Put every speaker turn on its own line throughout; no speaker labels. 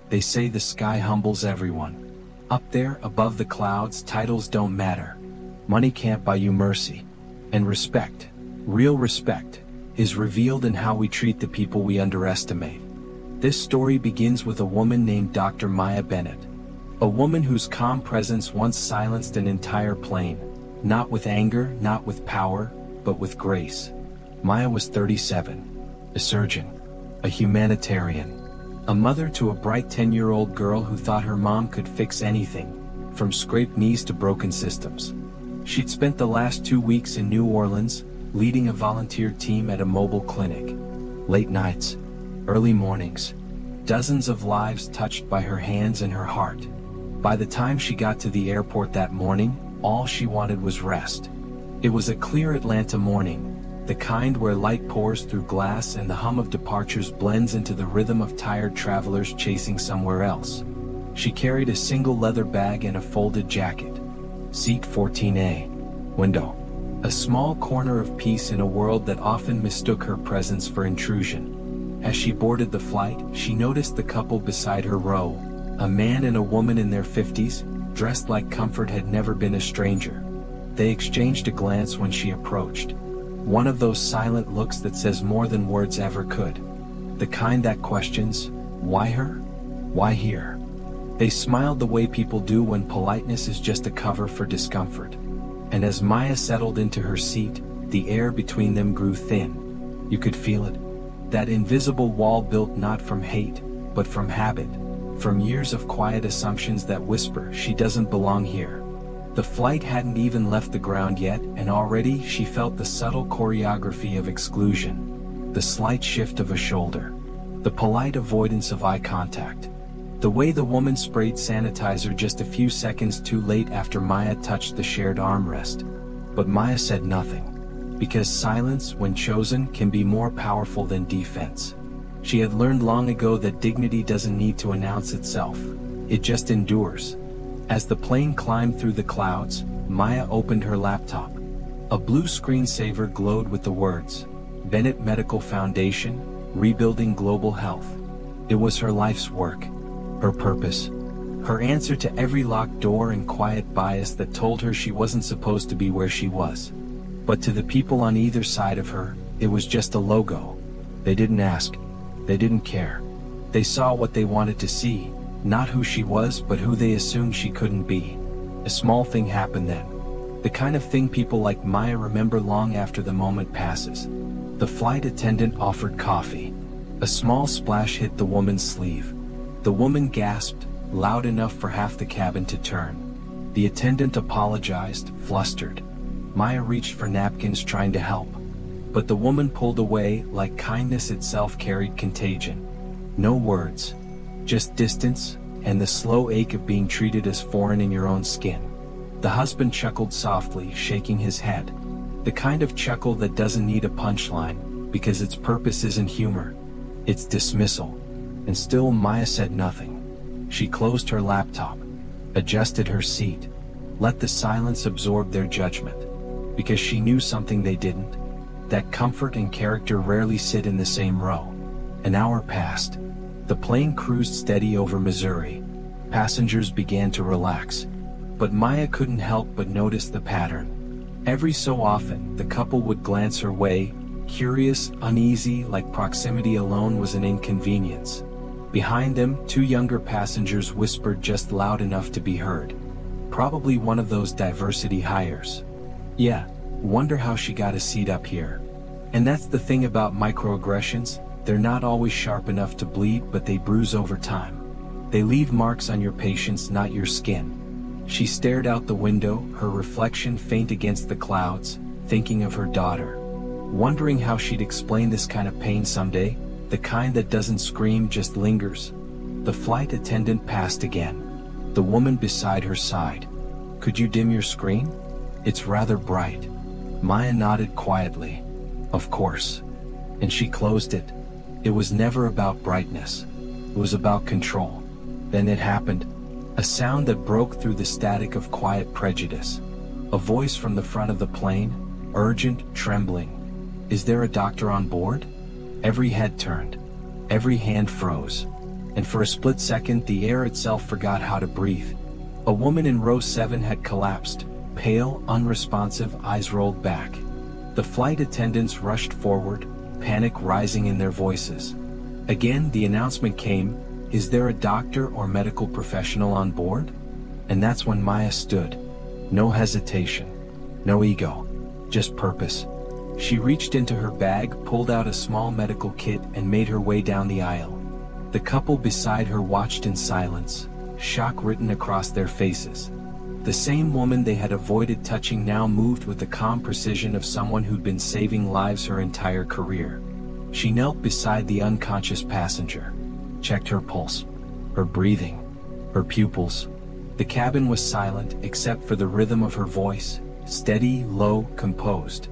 They say the sky humbles everyone. Up there, above the clouds, titles don't matter. Money can't buy you mercy. And respect, real respect, is revealed in how we treat the people we underestimate. This story begins with a woman named Dr. Maya Bennett. A woman whose calm presence once silenced an entire plain. Not with anger, not with power, but with grace. Maya was 37. A surgeon. A humanitarian. A mother to a bright 10-year-old girl who thought her mom could fix anything, from scraped knees to broken systems. She'd spent the last 2 weeks in New Orleans, leading a volunteer team at a mobile clinic. Late nights, early mornings, dozens of lives touched by her hands and her heart. By the time she got to the airport that morning, all she wanted was rest. It was a clear Atlanta morning, the kind where light pours through glass and the hum of departures blends into the rhythm of tired travelers chasing somewhere else. She carried a single leather bag and a folded jacket. Seat 14A. Window. A small corner of peace in a world that often mistook her presence for intrusion. As she boarded the flight, she noticed the couple beside her row, a man and a woman in their 50s, dressed like comfort had never been a stranger. They exchanged a glance when she approached. One of those silent looks that says more than words ever could. The kind that questions, why her? Why here? They smiled the way people do when politeness is just a cover for discomfort. And as Maya settled into her seat, the air between them grew thin. You could feel it. That invisible wall built not from hate, but from habit. From years of quiet assumptions that whisper she doesn't belong here. The flight hadn't even left the ground yet, and already she felt the subtle choreography of exclusion. The slight shift of a shoulder. The polite avoidance of eye contact. The way the woman sprayed sanitizer just a few seconds too late after Maya touched the shared armrest. But Maya said nothing. Because silence, when chosen, can be more powerful than defense. She had learned long ago that dignity doesn't need to announce itself. It just endures. As the plane climbed through the clouds, Maya opened her laptop. A blue screensaver glowed with the words, Bennett Medical Foundation, Rebuilding Global Health. It was her life's work, her purpose, her answer to every locked door and quiet bias that told her she wasn't supposed to be where she was. But to the people on either side of her, it was just a logo. They didn't ask. They didn't care. They saw what they wanted to see. Not who she was, but who they assumed she couldn't be. A small thing happened then. The kind of thing people like Maya remember long after the moment passes. The flight attendant offered coffee. A small splash hit the woman's sleeve. The woman gasped, loud enough for half the cabin to turn. The attendant apologized, flustered. Maya reached for napkins trying to help. But the woman pulled away like kindness itself carried contagion. No words. Just distance, and the slow ache of being treated as foreign in your own skin. The husband chuckled softly, shaking his head. The kind of chuckle that doesn't need a punchline, because its purpose isn't humor. It's dismissal. And still Maya said nothing. She closed her laptop, adjusted her seat, let the silence absorb their judgment. Because she knew something they didn't. That comfort and character rarely sit in the same row. An hour passed. The plane cruised steady over Missouri. Passengers began to relax. But Maya couldn't help but notice the pattern. Every so often, the couple would glance her way, curious, uneasy, like proximity alone was an inconvenience. Behind them, 2 younger passengers whispered just loud enough to be heard. Probably one of those diversity hires. Yeah, wonder how she got a seat up here. And that's the thing about microaggressions. They're not always sharp enough to bleed, but they bruise over time. They leave marks on your patience, not your skin. She stared out the window, her reflection faint against the clouds, thinking of her daughter. Wondering how she'd explain this kind of pain someday, the kind that doesn't scream, just lingers. The flight attendant passed again. The woman beside her sighed. Could you dim your screen? It's rather bright. Maya nodded quietly. Of course. And she closed it. It was never about brightness. It was about control. Then it happened. A sound that broke through the static of quiet prejudice. A voice from the front of the plane, urgent, trembling. Is there a doctor on board? Every head turned. Every hand froze. and for a split second the air itself forgot how to breathe. A woman in row 7 had collapsed, pale, unresponsive, eyes rolled back. The flight attendants rushed forward, panic rising in their voices. Again the announcement came, "Is there a doctor or medical professional on board?" And that's when Maya stood. No hesitation, no ego, just purpose. She reached into her bag, pulled out a small medical kit, and made her way down the aisle. The couple beside her watched in silence, shock written across their faces. The same woman they had avoided touching now moved with the calm precision of someone who'd been saving lives her entire career. She knelt beside the unconscious passenger, checked her pulse, her breathing, her pupils. The cabin was silent except for the rhythm of her voice, steady, low, composed.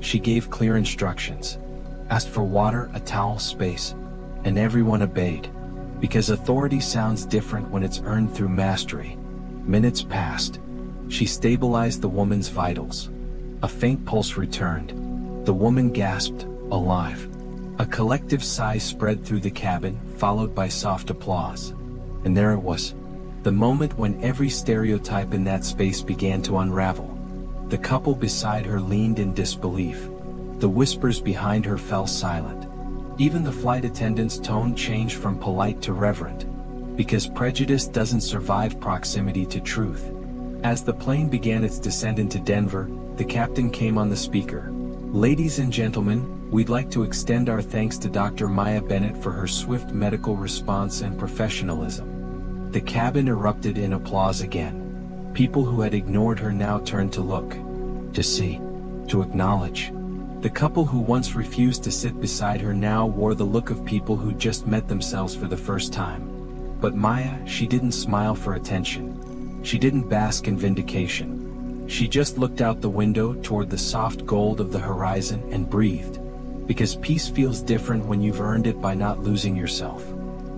She gave clear instructions, asked for water, a towel, space, and everyone obeyed, because authority sounds different when it's earned through mastery. Minutes passed. She stabilized the woman's vitals. A faint pulse returned. The woman gasped, alive. A collective sigh spread through the cabin, followed by soft applause. And there it was, the moment when every stereotype in that space began to unravel. The couple beside her leaned in disbelief. The whispers behind her fell silent. Even the flight attendant's tone changed from polite to reverent, because prejudice doesn't survive proximity to truth. As the plane began its descent into Denver, the captain came on the speaker. "Ladies and gentlemen, we'd like to extend our thanks to Dr. Maya Bennett for her swift medical response and professionalism." The cabin erupted in applause again. People who had ignored her now turned to look, to see, to acknowledge. The couple who once refused to sit beside her now wore the look of people who just met themselves for the first time. But Maya, she didn't smile for attention. She didn't bask in vindication. She just looked out the window toward the soft gold of the horizon and breathed. Because peace feels different when you've earned it by not losing yourself.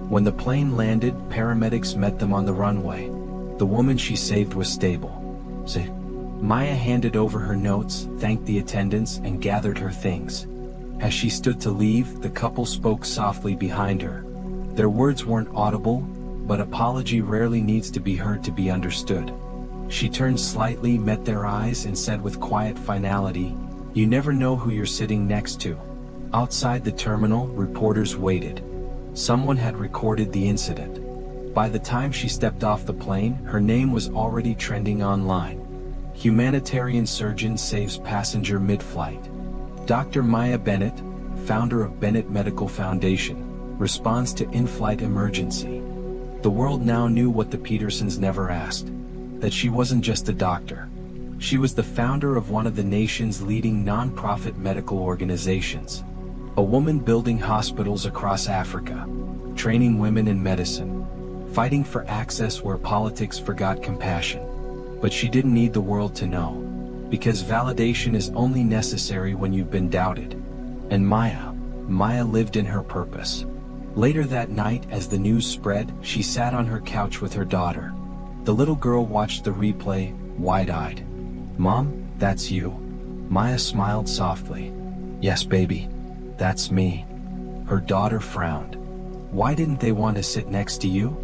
When the plane landed, paramedics met them on the runway. The woman she saved was stable. Maya handed over her notes, thanked the attendants, and gathered her things. As she stood to leave, the couple spoke softly behind her. Their words weren't audible, but apology rarely needs to be heard to be understood. She turned slightly, met their eyes, and said with quiet finality, "You never know who you're sitting next to." Outside the terminal, reporters waited. Someone had recorded the incident. By the time she stepped off the plane, her name was already trending online. Humanitarian surgeon saves passenger mid-flight. Dr. Maya Bennett, founder of Bennett Medical Foundation, responds to in-flight emergency. The world now knew what the Petersons never asked, that she wasn't just a doctor. She was the founder of one of the nation's leading non-profit medical organizations. A woman building hospitals across Africa, training women in medicine, fighting for access where politics forgot compassion. But she didn't need the world to know, because validation is only necessary when you've been doubted. And Maya lived in her purpose. Later that night, as the news spread, she sat on her couch with her daughter. The little girl watched the replay, wide-eyed. "Mom, that's you." Maya smiled softly. "Yes, baby, that's me." Her daughter frowned. "Why didn't they want to sit next to you?"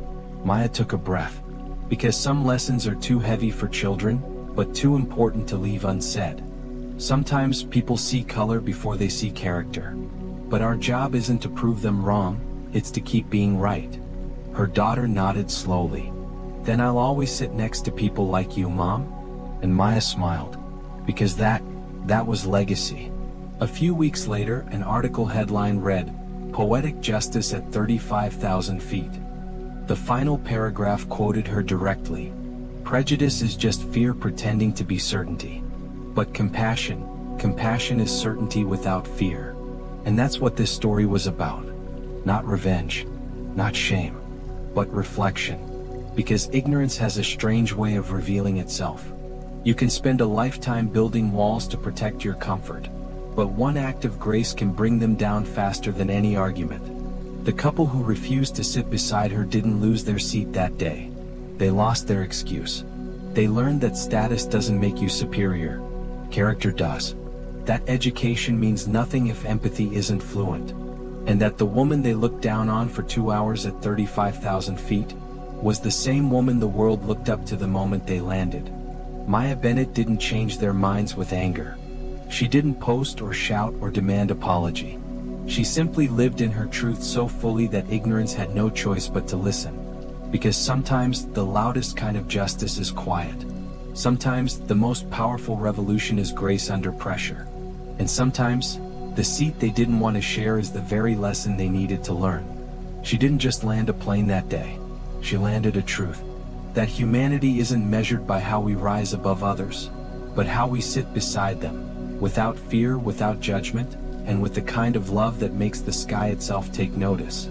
Maya took a breath. "Because some lessons are too heavy for children, but too important to leave unsaid. Sometimes people see color before they see character. But our job isn't to prove them wrong, it's to keep being right." Her daughter nodded slowly. "Then I'll always sit next to people like you, Mom." And Maya smiled. Because that was legacy. A few weeks later, an article headline read, "Poetic Justice at 35,000 feet." The final paragraph quoted her directly. "Prejudice is just fear pretending to be certainty. But compassion is certainty without fear." And that's what this story was about. Not revenge, not shame, but reflection. Because ignorance has a strange way of revealing itself. You can spend a lifetime building walls to protect your comfort, but one act of grace can bring them down faster than any argument. The couple who refused to sit beside her didn't lose their seat that day. They lost their excuse. They learned that status doesn't make you superior. Character does. That education means nothing if empathy isn't fluent. and that the woman they looked down on for 2 hours at 35,000 feet was the same woman the world looked up to the moment they landed. Maya Bennett didn't change their minds with anger. She didn't post or shout or demand apology. She simply lived in her truth so fully that ignorance had no choice but to listen. Because sometimes the loudest kind of justice is quiet. Sometimes the most powerful revolution is grace under pressure. And sometimes the seat they didn't want to share is the very lesson they needed to learn. She didn't just land a plane that day. She landed a truth. That humanity isn't measured by how we rise above others, but how we sit beside them, without fear, without judgment, and with the kind of love that makes the sky itself take notice.